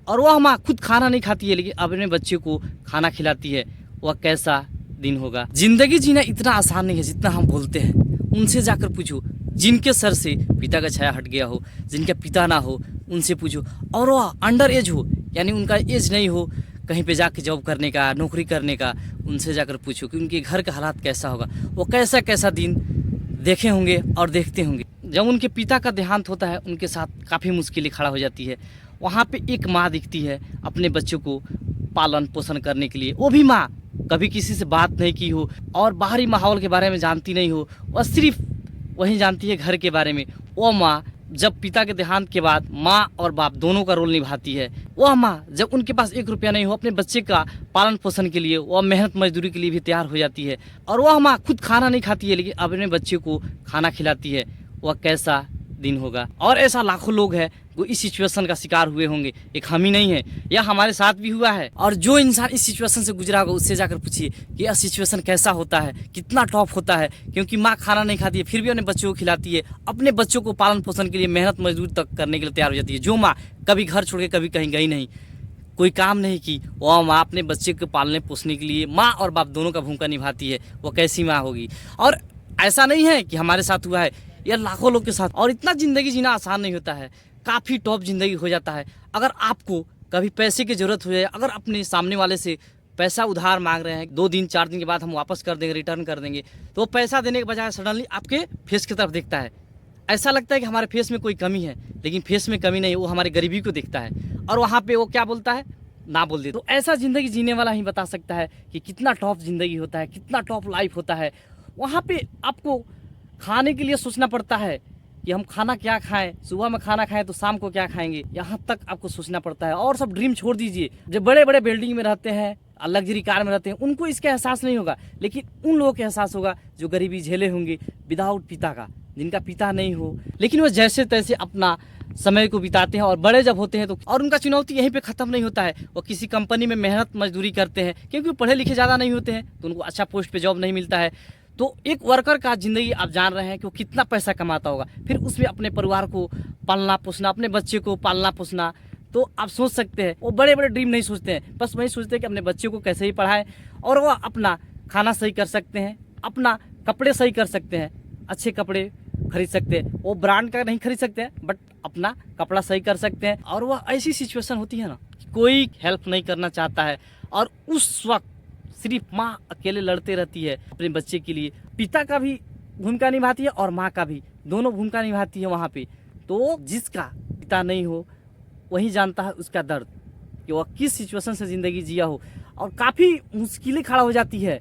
और वह माँ खुद खाना नहीं खाती है लेकिन अपने बच्चे को खाना खिलाती है। वह कैसा दिन होगा। जिंदगी जीना इतना आसान नहीं है जितना हम बोलते हैं। उनसे जाकर पूछो जिनके सर से पिता का छाया हट गया हो, जिनका पिता ना हो, उनसे पूछो। और वह अंडर एज हो, यानी उनका एज नहीं हो कहीं पे जाके जॉब करने का, नौकरी करने का, उनसे जाकर पूछो कि उनके घर का हालात कैसा होगा। वो कैसा कैसा दिन देखे होंगे और देखते होंगे। जब उनके पिता का देहांत होता है उनके साथ काफ़ी मुश्किलें खड़ा हो जाती है। वहाँ पे एक माँ दिखती है अपने बच्चों को पालन पोषण करने के लिए। वो भी माँ कभी किसी से बात नहीं की हो और बाहरी माहौल के बारे में जानती नहीं हो, वह सिर्फ वही जानती है घर के बारे में। वो माँ जब पिता के देहांत के बाद माँ और बाप दोनों का रोल निभाती है। वह माँ जब उनके पास 1 रुपया नहीं हो अपने बच्चे का पालन पोषण के लिए, वह मेहनत मजदूरी के लिए भी तैयार हो जाती है। और वह माँ खुद खाना नहीं खाती है लेकिन अपने बच्चे को खाना खिलाती है। वह कैसा दिन होगा। और ऐसा लाखों लोग हैं वो इस सिचुएशन का शिकार हुए होंगे, एक हम ही नहीं है, यह हमारे साथ भी हुआ है। और जो इंसान इस सिचुएशन से गुजरा होगा उससे जाकर पूछिए कि यह सिचुएशन कैसा होता है, कितना टॉप होता है। क्योंकि माँ खाना नहीं खाती है फिर भी अपने बच्चों को खिलाती है, अपने बच्चों को पालन पोषण के लिए मेहनत मजदूरी तक करने के लिए तैयार हो जाती है। जो माँ कभी घर छोड़ के कभी कहीं गई नहीं, कोई काम नहीं की, वह माँ अपने बच्चे को पालने पोसने के लिए माँ और बाप दोनों का भूमिका निभाती है। वो कैसी माँ होगी। और ऐसा नहीं है कि हमारे साथ हुआ है, यह लाखों लोग के साथ। और इतना ज़िंदगी जीना आसान नहीं होता है, काफ़ी टॉप ज़िंदगी हो जाता है। अगर आपको कभी पैसे की ज़रूरत हो जाए, अगर अपने सामने वाले से पैसा उधार मांग रहे हैं, 2 दिन 4 दिन के बाद हम वापस कर देंगे, रिटर्न कर देंगे, तो वो पैसा देने के बजाय सडनली आपके फेस की तरफ देखता है। ऐसा लगता है कि हमारे फेस में कोई कमी है, लेकिन फेस में कमी नहीं है, वो हमारी गरीबी को देखता है। और वहाँ पे वो क्या बोलता है, ना बोल दे। तो ऐसा ज़िंदगी जीने वाला ही बता सकता है कि कितना टॉप ज़िंदगी होता है, कितना टॉप लाइफ होता है। वहाँ पे आपको खाने के लिए सोचना पड़ता है कि हम खाना क्या खाएं, सुबह में खाना खाएं तो शाम को क्या खाएंगे, यहाँ तक आपको सोचना पड़ता है। और सब ड्रीम छोड़ दीजिए, जो बड़े बड़े बिल्डिंग में रहते हैं, लग्जरी कार में रहते हैं, उनको इसका एहसास नहीं होगा, लेकिन उन लोगों को एहसास होगा जो गरीबी झेले होंगे विदाउट पिता का, जिनका पिता नहीं हो, लेकिन वो जैसे तैसे अपना समय को बिताते हैं। और बड़े जब होते हैं तो और उनका चुनौती यहीं पे ख़त्म नहीं होता है। वो किसी कंपनी में मेहनत मजदूरी करते हैं, क्योंकि वो पढ़े लिखे ज़्यादा नहीं होते हैं तो उनको अच्छा पोस्ट पे जॉब नहीं मिलता है। तो एक वर्कर का ज़िंदगी आप जान रहे हैं कि वो कितना पैसा कमाता होगा, फिर उसमें अपने परिवार को पालना पोसना, अपने बच्चे को पालना पोसना। तो आप सोच सकते हैं वो बड़े बड़े ड्रीम नहीं सोचते हैं, बस वही सोचते हैं कि अपने बच्चे को कैसे ही पढ़ाएं और वह अपना खाना सही कर सकते हैं, अपना कपड़े सही कर सकते हैं, अच्छे कपड़े खरीद सकते हैं। वो ब्रांड का नहीं खरीद सकते हैं बट अपना कपड़ा सही कर सकते हैं। और वह ऐसी सिचुएशन होती है ना, कोई हेल्प नहीं करना चाहता है और उस वक्त सिर्फ माँ अकेले लड़ते रहती है अपने बच्चे के लिए। पिता का भी भूमिका निभाती है और माँ का भी, दोनों भूमिका निभाती है वहाँ पे। तो जिसका पिता नहीं हो वही जानता है उसका दर्द, कि वह किस सिचुएशन से ज़िंदगी जिया हो और काफ़ी मुश्किलें खड़ा हो जाती है।